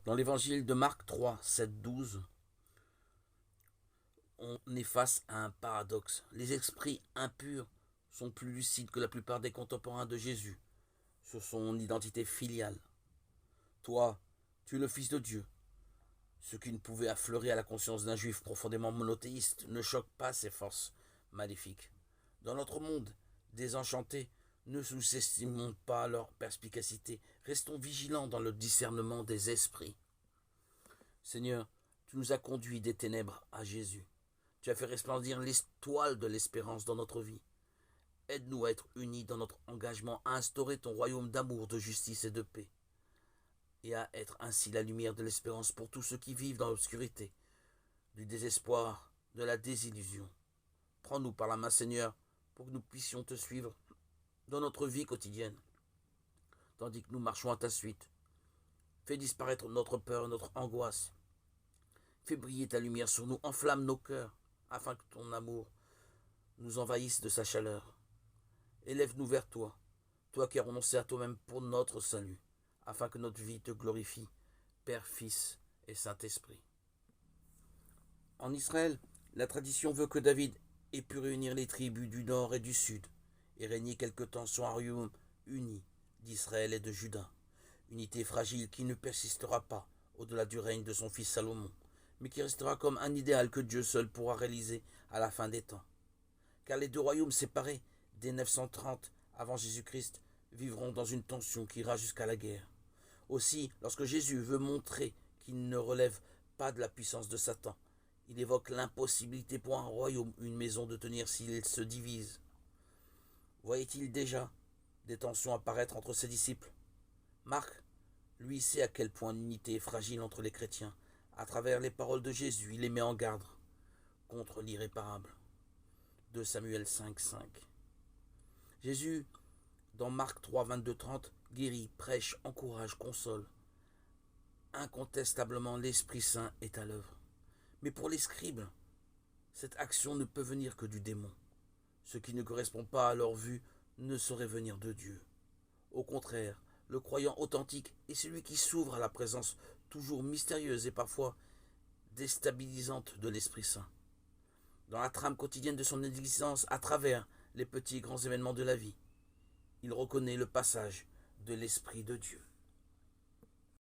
Dans l'évangile de Marc 3, 7, 12, on est face à un paradoxe. Les esprits impurs sont plus lucides que la plupart des contemporains de Jésus sur son identité filiale. Toi, tu es le Fils de Dieu. Ce qui ne pouvait affleurer à la conscience d'un juif profondément monothéiste ne choque pas ses forces maléfiques. Dans notre monde désenchanté, ne sous-estimons pas leur perspicacité. Restons vigilants dans le discernement des esprits. Seigneur, tu nous as conduits des ténèbres à Jésus. Tu as fait resplendir l'étoile de l'espérance dans notre vie. Aide-nous à être unis dans notre engagement à instaurer ton royaume d'amour, de justice et de paix, et à être ainsi la lumière de l'espérance pour tous ceux qui vivent dans l'obscurité, du désespoir, de la désillusion. Prends-nous par la main, Seigneur, pour que nous puissions te suivre dans notre vie quotidienne, tandis que nous marchons à ta suite. Fais disparaître notre peur et notre angoisse. Fais briller ta lumière sur nous, enflamme nos cœurs, afin que ton amour nous envahisse de sa chaleur. Élève-nous vers toi, toi qui as renoncé à toi-même pour notre salut, afin que notre vie te glorifie, Père, Fils et Saint-Esprit. En Israël, la tradition veut que David ait pu réunir les tribus du nord et du sud, et régner quelque temps sur un royaume uni d'Israël et de Juda. Unité fragile qui ne persistera pas au-delà du règne de son fils Salomon, mais qui restera comme un idéal que Dieu seul pourra réaliser à la fin des temps. Car les deux royaumes séparés dès 930 avant Jésus-Christ vivront dans une tension qui ira jusqu'à la guerre. Aussi, lorsque Jésus veut montrer qu'il ne relève pas de la puissance de Satan, il évoque l'impossibilité pour un royaume ou une maison de tenir s'il se divise. Voyait-il déjà des tensions apparaître entre ses disciples? Marc, lui, sait à quel point l'unité est fragile entre les chrétiens. À travers les paroles de Jésus, il les met en garde contre l'irréparable. 2 Samuel 5, 5. Jésus, dans Marc 3, 22, 30, guérit, prêche, encourage, console. Incontestablement, l'Esprit Saint est à l'œuvre. Mais pour les scribes, cette action ne peut venir que du démon. Ce qui ne correspond pas à leur vue ne saurait venir de Dieu. Au contraire, le croyant authentique est celui qui s'ouvre à la présence toujours mystérieuse et parfois déstabilisante de l'Esprit Saint. Dans la trame quotidienne de son existence, à travers les petits et grands événements de la vie, il reconnaît le passage de l'Esprit de Dieu.